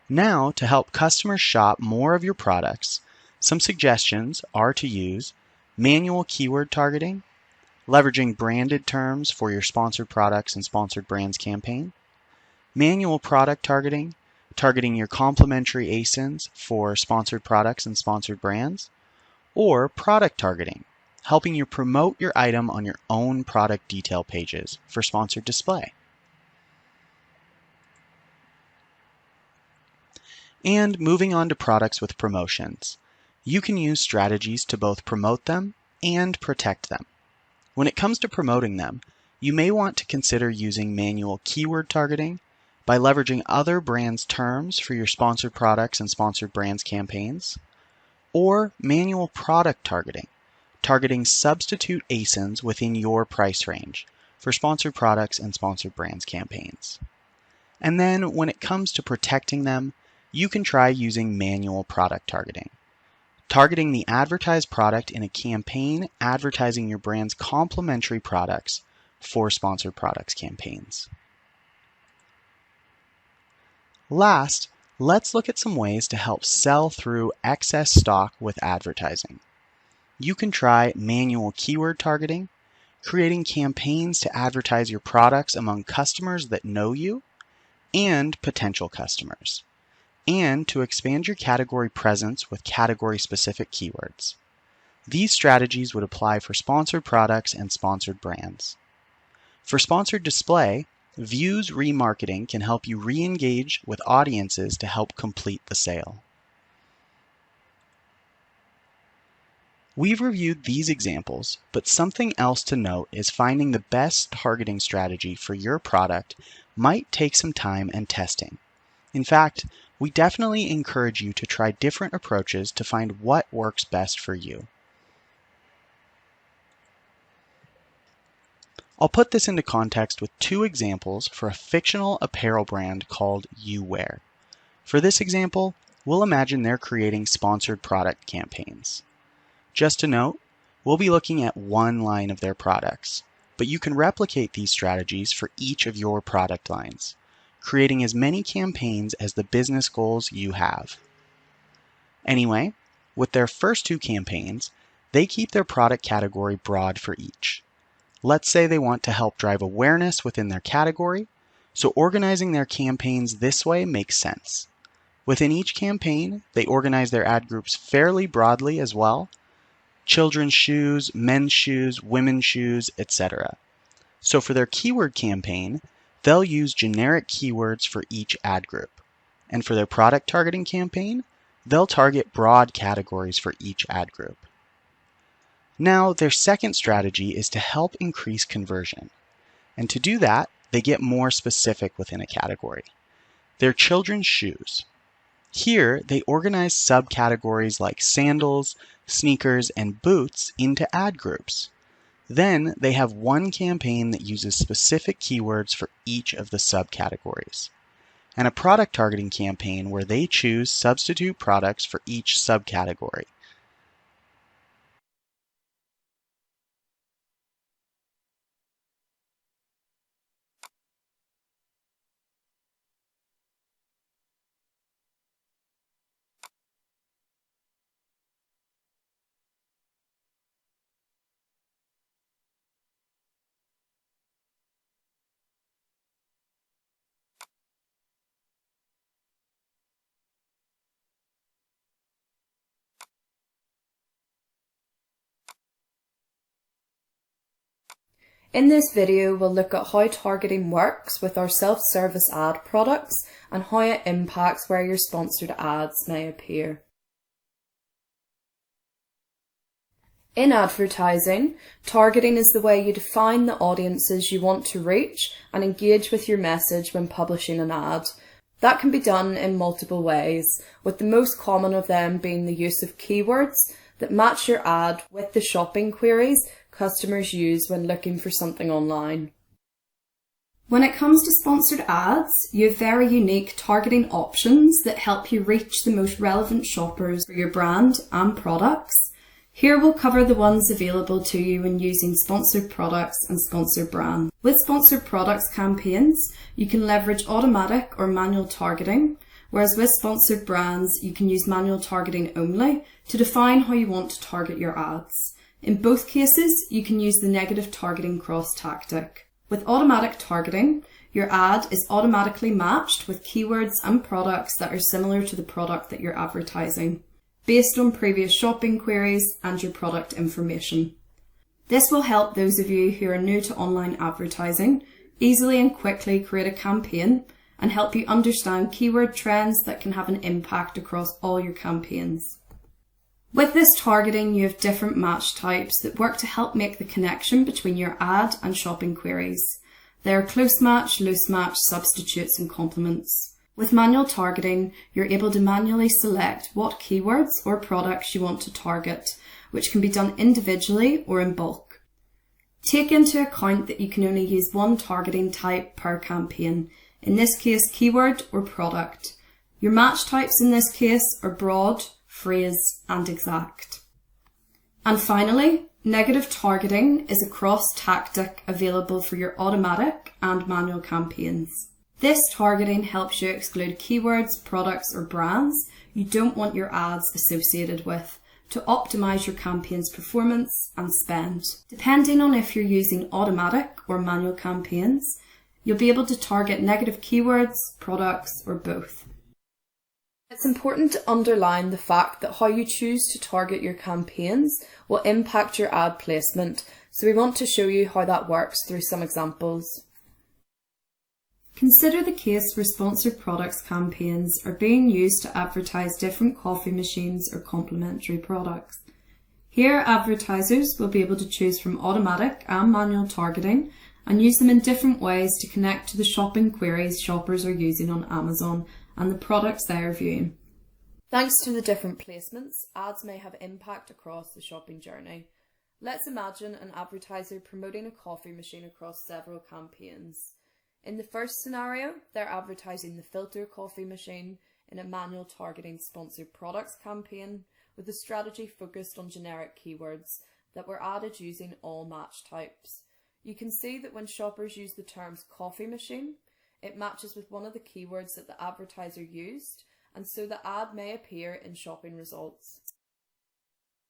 Now, to help customers shop more of your products, some suggestions are to use manual keyword targeting, leveraging branded terms for your sponsored products and sponsored brands campaign, manual product targeting, targeting your complementary ASINs for sponsored products and sponsored brands, or product targeting, helping you promote your item on your own product detail pages for sponsored display. And moving on to products with promotions, you can use strategies to both promote them and protect them. When it comes to promoting them, you may want to consider using manual keyword targeting by leveraging other brands' terms for your sponsored products and sponsored brands campaigns, or manual product targeting, targeting substitute ASINs within your price range for sponsored products and sponsored brands campaigns. And then when it comes to protecting them, you can try using manual product targeting, targeting the advertised product in a campaign advertising your brand's complementary products for sponsored products campaigns. Last, let's look at some ways to help sell through excess stock with advertising. You can try manual keyword targeting, creating campaigns to advertise your products among customers that know you and potential customers, and to expand your category presence with category-specific keywords. These strategies would apply for sponsored products and sponsored brands. For sponsored display, views remarketing can help you re-engage with audiences to help complete the sale. We've reviewed these examples, but something else to note is finding the best targeting strategy for your product might take some time and testing. In fact, we definitely encourage you to try different approaches to find what works best for you. I'll put this into context with two examples for a fictional apparel brand called You Wear. For this example, we'll imagine they're creating sponsored product campaigns. Just to note, we'll be looking at one line of their products, but you can replicate these strategies for each of your product lines, creating as many campaigns as the business goals you have. Anyway, with their first two campaigns, they keep their product category broad for each. Let's say they want to help drive awareness within their category, so organizing their campaigns this way makes sense. Within each campaign, they organize their ad groups fairly broadly as well: children's shoes, men's shoes, women's shoes, etc. So for their keyword campaign, they'll use generic keywords for each ad group. And for their product targeting campaign, they'll target broad categories for each ad group. Now, their second strategy is to help increase conversion. And to do that, they get more specific within a category. They're children's shoes. Here, they organize subcategories like sandals, sneakers, and boots into ad groups. Then they have one campaign that uses specific keywords for each of the subcategories, and a product targeting campaign where they choose substitute products for each subcategory.
In this video, we'll look at how targeting works with our self-service ad products and how it impacts where your sponsored ads may appear. In advertising, targeting is the way you define the audiences you want to reach and engage with your message when publishing an ad. That can be done in multiple ways, with the most common of them being the use of keywords that match your ad with the shopping queries customers use when looking for something online. When it comes to sponsored ads, you have very unique targeting options that help you reach the most relevant shoppers for your brand and products. Here we'll cover the ones available to you when using sponsored products and sponsored brands. With sponsored products campaigns, you can leverage automatic or manual targeting, whereas with sponsored brands, you can use manual targeting only to define how you want to target your ads. In both cases, you can use the negative targeting cross tactic. With automatic targeting, your ad is automatically matched with keywords and products that are similar to the product that you're advertising, based on previous shopping queries and your product information. This will help those of you who are new to online advertising easily and quickly create a campaign and help you understand keyword trends that can have an impact across all your campaigns. With this targeting, you have different match types that work to help make the connection between your ad and shopping queries. They are close match, loose match, substitutes, and complements. With manual targeting, you're able to manually select what keywords or products you want to target, which can be done individually or in bulk. Take into account that you can only use one targeting type per campaign, in this case keyword or product. Your match types in this case are broad, phrase, and exact. And finally, negative targeting is a cross tactic available for your automatic and manual campaigns. This targeting helps you exclude keywords, products, or brands you don't want your ads associated with to optimize your campaign's performance and spend. Depending on if you're using automatic or manual campaigns, you'll be able to target negative keywords, products, or both. It's important to underline the fact that how you choose to target your campaigns will impact your ad placement, so we want to show you how that works through some examples. Consider the case where sponsored products campaigns are being used to advertise different coffee machines or complementary products. Here, advertisers will be able to choose from automatic and manual targeting and use them in different ways to connect to the shopping queries shoppers are using on Amazon and the products they are viewing. Thanks to the different placements, ads may have impact across the shopping journey. Let's imagine an advertiser promoting a coffee machine across several campaigns. In the first scenario, they're advertising the filter coffee machine in a manual targeting sponsored products campaign with a strategy focused on generic keywords that were added using all match types. You can see that when shoppers use the terms coffee machine, it matches with one of the keywords that the advertiser used, and so the ad may appear in shopping results.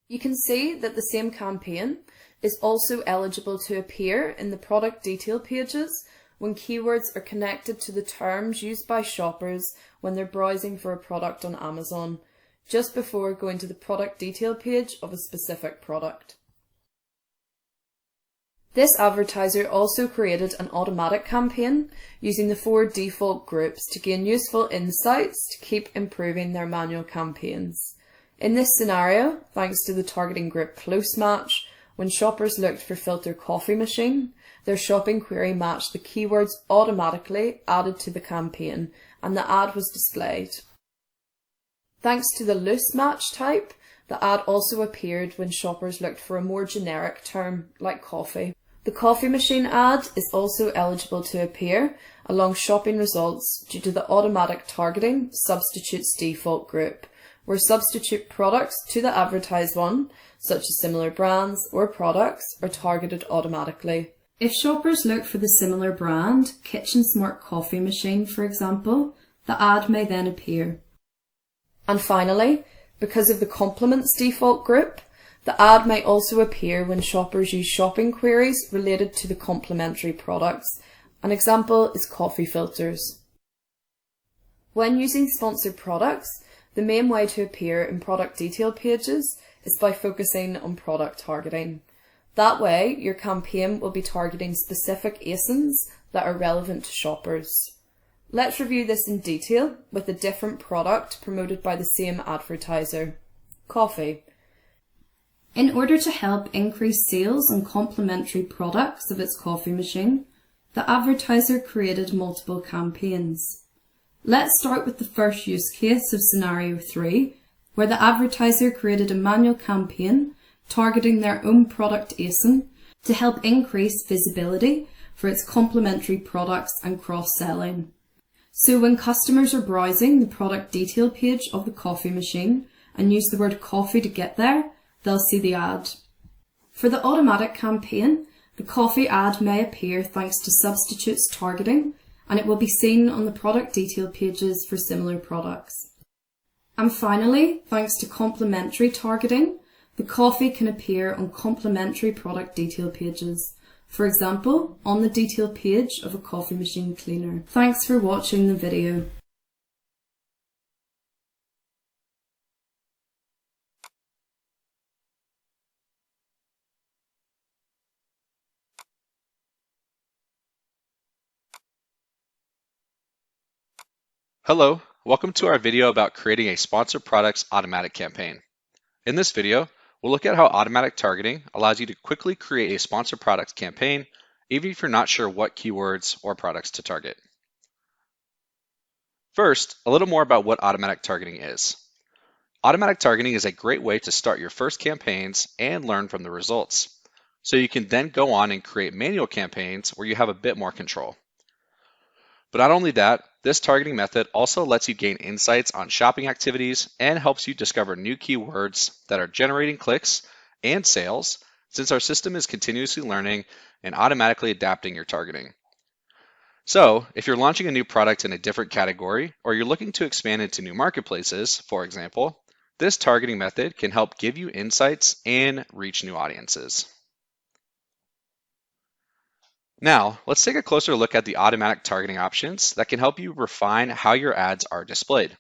You can see that the same campaign is also eligible to appear in the product detail pages when keywords are connected to the terms used by shoppers when they're browsing for a product on Amazon, just before going to the product detail page of a specific product. This advertiser also created an automatic campaign using the 4 default groups to gain useful insights to keep improving their manual campaigns. In this scenario, thanks to the targeting group close match, when shoppers looked for filter coffee machine, their shopping query matched the keywords automatically added to the campaign and the ad was displayed. Thanks to the loose match type, the ad also appeared when shoppers looked for a more generic term like coffee. The coffee machine ad is also eligible to appear along shopping results due to the automatic targeting substitutes default group, where substitute products to the advertised one, such as similar brands or products, are targeted automatically. If shoppers look for the similar brand, Kitchen Smart Coffee Machine for example, the ad may then appear. And finally, because of the complements default group, the ad may also appear when shoppers use shopping queries related to the complementary products. An example is coffee filters. When using sponsored products, the main way to appear in product detail pages is by focusing on product targeting. That way, your campaign will be targeting specific ASINs that are relevant to shoppers. Let's review this in detail with a different product promoted by the same advertiser, coffee. In order to help increase sales on complementary products of its coffee machine, the advertiser created multiple campaigns. Let's start with the first use case of scenario 3, where the advertiser created a manual campaign targeting their own product ASIN to help increase visibility for its complementary products and cross-selling. So when customers are browsing the product detail page of the coffee machine and use the word coffee to get there, they'll see the ad. For the automatic campaign, the coffee ad may appear thanks to substitutes targeting, and it will be seen on the product detail pages for similar products. And finally, thanks to complementary targeting, the coffee can appear on complementary product detail pages, for example, on the detail page of a coffee machine cleaner. Thanks for watching the video.
Hello, welcome to our video about creating a sponsored products automatic campaign. In this video, we'll look at how automatic targeting allows you to quickly create a sponsored products campaign, even if you're not sure what keywords or products to target. First, a little more about what automatic targeting is. Automatic targeting is a great way to start your first campaigns and learn from the results, so you can then go on and create manual campaigns where you have a bit more control. But not only that, this targeting method also lets you gain insights on shopping activities and helps you discover new keywords that are generating clicks and sales, since our system is continuously learning and automatically adapting your targeting. So, if you're launching a new product in a different category, or you're looking to expand into new marketplaces, for example, this targeting method can help give you insights and reach new audiences. Now, let's take a closer look at the automatic targeting options that can help you refine how your ads are displayed.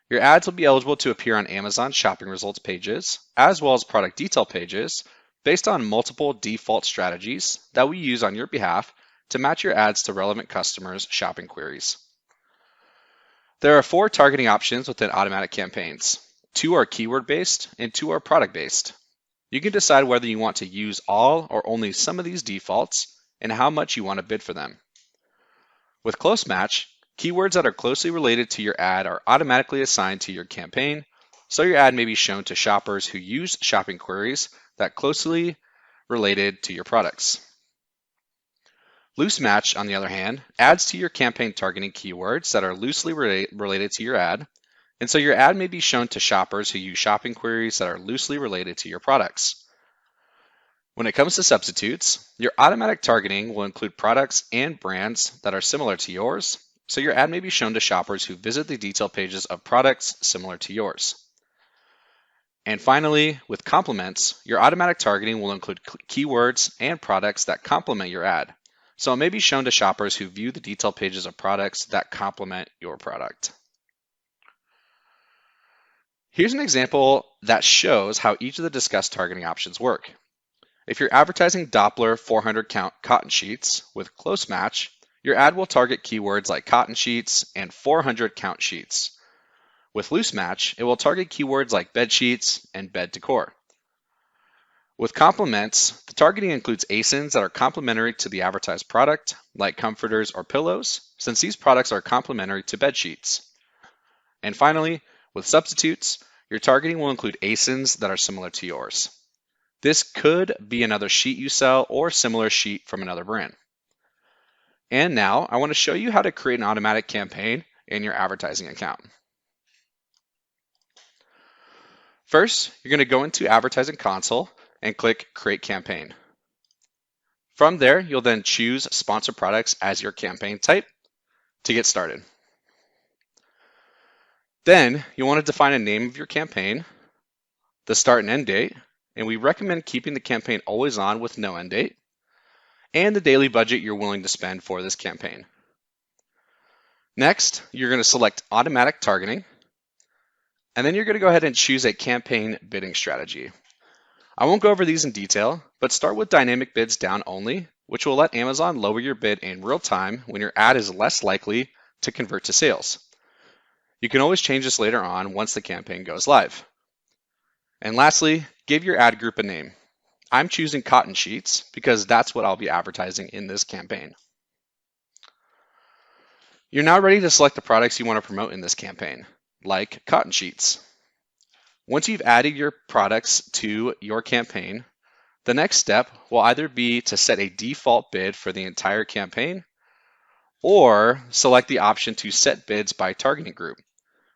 Your ads will be eligible to appear on Amazon shopping results pages, as well as product detail pages, based on multiple default strategies that we use on your behalf to match your ads to relevant customers' shopping queries. There are 4 targeting options within automatic campaigns. 2 are keyword-based and 2 are product-based. You can decide whether you want to use all or only some of these defaults and how much you want to bid for them. With close match, keywords that are closely related to your ad are automatically assigned to your campaign, so your ad may be shown to shoppers who use shopping queries that closely related to your products. Loose match, on the other hand, adds to your campaign targeting keywords that are loosely related to your ad, and so your ad may be shown to shoppers who use shopping queries that are loosely related to your products. When it comes to substitutes, your automatic targeting will include products and brands that are similar to yours, so your ad may be shown to shoppers who visit the detail pages of products similar to yours. And finally, with complements, your automatic targeting will include keywords and products that complement your ad. So it may be shown to shoppers who view the detail pages of products that complement your product. Here's an example that shows how each of the discussed targeting options work. If you're advertising Doppler 400 count cotton sheets with close match, your ad will target keywords like cotton sheets and 400 count sheets. With loose match, it will target keywords like bed sheets and bed decor. With complements, the targeting includes ASINs that are complementary to the advertised product, like comforters or pillows, since these products are complementary to bed sheets. And finally, with substitutes, your targeting will include ASINs that are similar to yours. This could be another sheet you sell or similar sheet from another brand. And now I want to show you how to create an automatic campaign in your advertising account. First, you're going to go into Advertising Console and click Create Campaign. From there, you'll then choose Sponsored Products as your campaign type to get started. Then, you'll want to define a name of your campaign, the start and end date, and we recommend keeping the campaign always on with no end date, and the daily budget you're willing to spend for this campaign. Next, you're going to select Automatic Targeting, and then you're going to go ahead and choose a campaign bidding strategy. I won't go over these in detail, but start with dynamic bids down only, which will let Amazon lower your bid in real time when your ad is less likely to convert to sales. You can always change this later on once the campaign goes live. And lastly, give your ad group a name. I'm choosing cotton sheets because that's what I'll be advertising in this campaign. You're now ready to select the products you want to promote in this campaign, like cotton sheets. Once you've added your products to your campaign, the next step will either be to set a default bid for the entire campaign or select the option to set bids by targeting group,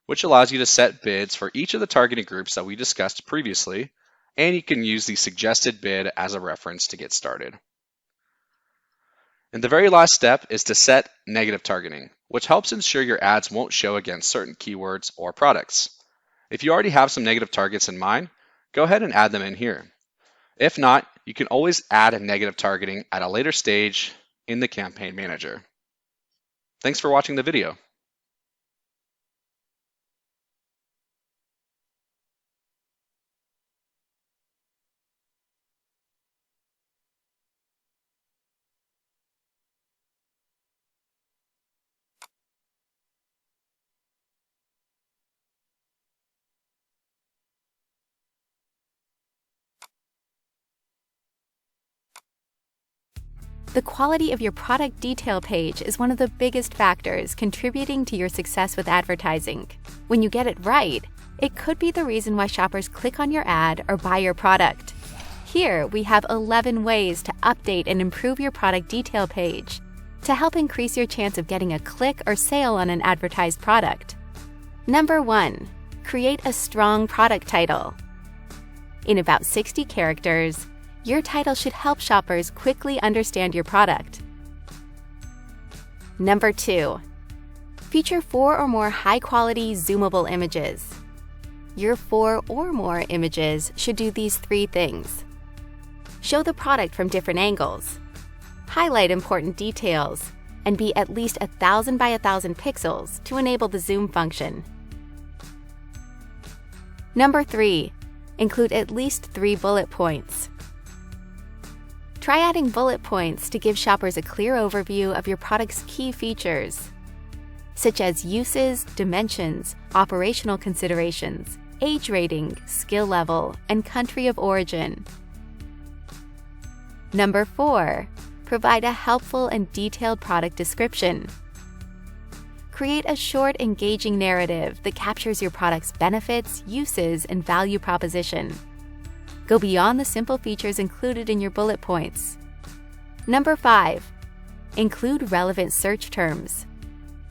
which allows you to set bids for each of the targeting groups that we discussed previously, and you can use the suggested bid as a reference to get started. And the very last step is to set negative targeting, which helps ensure your ads won't show against certain keywords or products. If you already have some negative targets in mind, go ahead and add them in here. If not, you can always add a negative targeting at a later stage in the campaign manager. Thanks for watching the video.
The quality of your product detail page is one of the biggest factors contributing to your success with advertising. When you get it right, it could be the reason why shoppers click on your ad or buy your product. Here, we have 11 ways to update and improve your product detail page to help increase your chance of getting a click or sale on an advertised product. Number 1. Create a strong product title. In about 60 characters, your title should help shoppers quickly understand your product. Number 2. Feature 4 or more high-quality zoomable images. Your 4 or more images should do these 3 things. Show the product from different angles, highlight important details, and be at least 1,000 by 1,000 pixels to enable the zoom function. Number 3. Include at least 3 bullet points. Try adding bullet points to give shoppers a clear overview of your product's key features, such as uses, dimensions, operational considerations, age rating, skill level, and country of origin. Number 4. Provide a helpful and detailed product description. Create a short, engaging narrative that captures your product's benefits, uses, and value proposition. Go beyond the simple features included in your bullet points. Number 5. Include relevant search terms.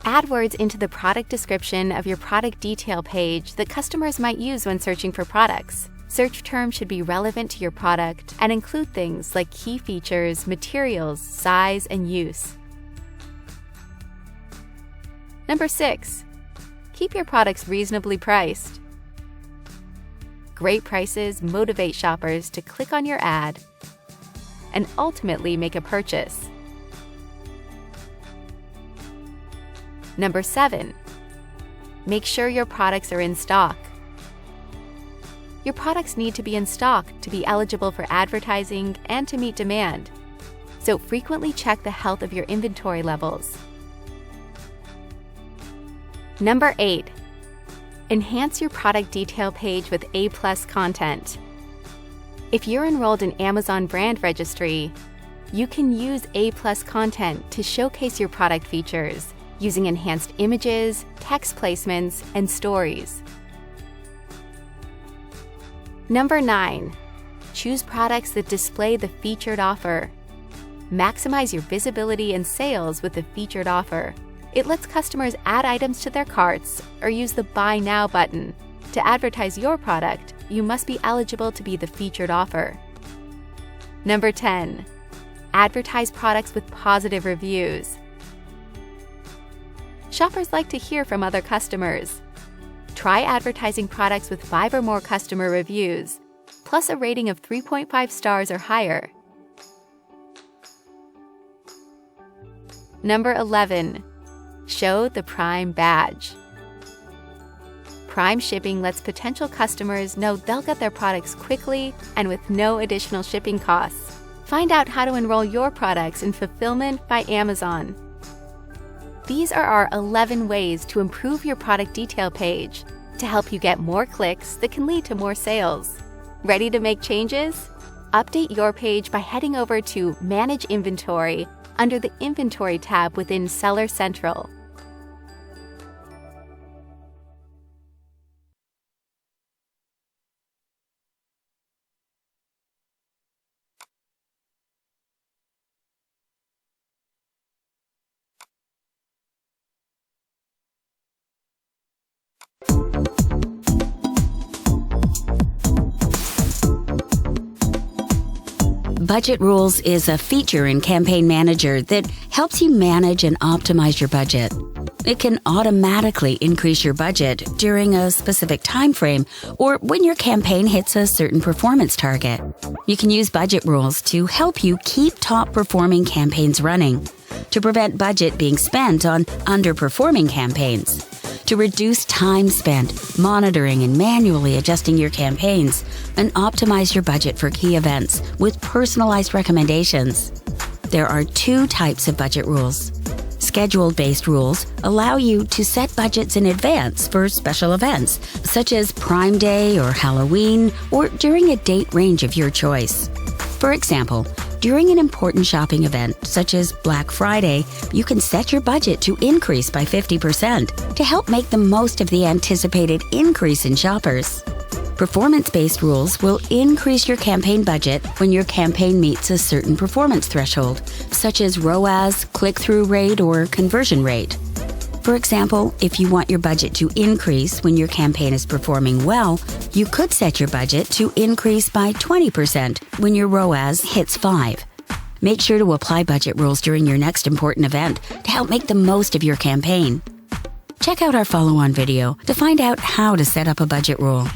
Add words into the product description of your product detail page that customers might use when searching for products. Search terms should be relevant to your product and include things like key features, materials, size, and use. Number 6. Keep your products reasonably priced. great prices motivate shoppers to click on your ad and ultimately make a purchase. Number 7. Make sure your products are in stock. Your products need to be in stock to be eligible for advertising and to meet demand, so frequently check the health of your inventory levels. Number 8. Enhance your product detail page with A+ content. If you're enrolled in Amazon Brand Registry, you can use A+ content to showcase your product features using enhanced images, text placements, and stories. Number 9. Choose products that display the featured offer. Maximize your visibility and sales with the featured offer. It lets customers add items to their carts or use the Buy Now button. To advertise your product, you must be eligible to be the featured offer. Number 10. Advertise products with positive reviews. Shoppers like to hear from other customers. Try advertising products with 5 or more customer reviews, plus a rating of 3.5 stars or higher. Number 11. Show the Prime badge. Prime shipping lets potential customers know they'll get their products quickly and with no additional shipping costs. Find out how to enroll your products in Fulfillment by Amazon. These are our 11 ways to improve your product detail page to help you get more clicks that can lead to more sales. Ready to make changes? Update your page by heading over to Manage Inventory under the Inventory tab within Seller Central.
Budget Rules is a feature in Campaign Manager that helps you manage and optimize your budget. It can automatically increase your budget during a specific time frame or when your campaign hits a certain performance target. You can use Budget Rules to help you keep top-performing campaigns running, to prevent budget being spent on underperforming campaigns, to reduce time spent monitoring and manually adjusting your campaigns, and optimize your budget for key events with personalized recommendations. There are 2 types of budget rules. Schedule-based rules allow you to set budgets in advance for special events, such as Prime Day or Halloween, or during a date range of your choice. For example, during an important shopping event, such as Black Friday, you can set your budget to increase by 50% to help make the most of the anticipated increase in shoppers. Performance-based rules will increase your campaign budget when your campaign meets a certain performance threshold, such as ROAS, click-through rate, or conversion rate. For example, if you want your budget to increase when your campaign is performing well, you could set your budget to increase by 20% when your ROAS hits 5. Make sure to apply budget rules during your next important event to help make the most of your campaign. Check out our follow-on video to find out how to set up a budget rule.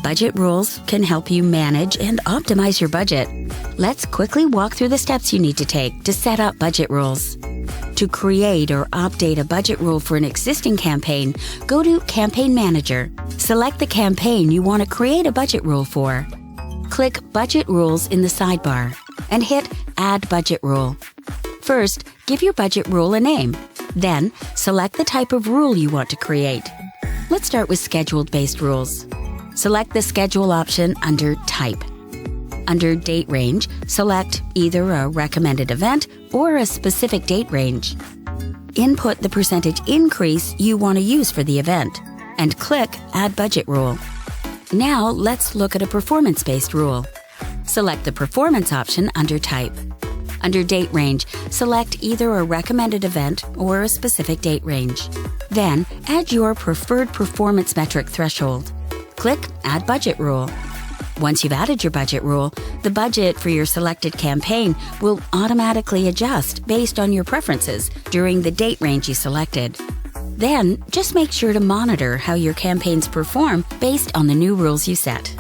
Budget rules can help you manage and optimize your budget. Let's quickly walk through the steps you need to take to set up budget rules. To create or update a budget rule for an existing campaign, go to Campaign Manager. Select the campaign you want to create a budget rule for. Click Budget Rules in the sidebar and hit Add Budget Rule. First, give your budget rule a name. Then, select the type of rule you want to create. Let's start with scheduled-based rules. Select the Schedule option under Type. Under Date Range, select either a recommended event or a specific date range. Input the percentage increase you want to use for the event, and click Add Budget Rule. Now, let's look at a performance-based rule. Select the Performance option under Type. Under Date Range, select either a recommended event or a specific date range. Then, add your preferred performance metric threshold. Click Add Budget Rule. Once you've added your budget rule, the budget for your selected campaign will automatically adjust based on your preferences during the date range you selected. Then, just make sure to monitor how your campaigns perform based on the new rules you set.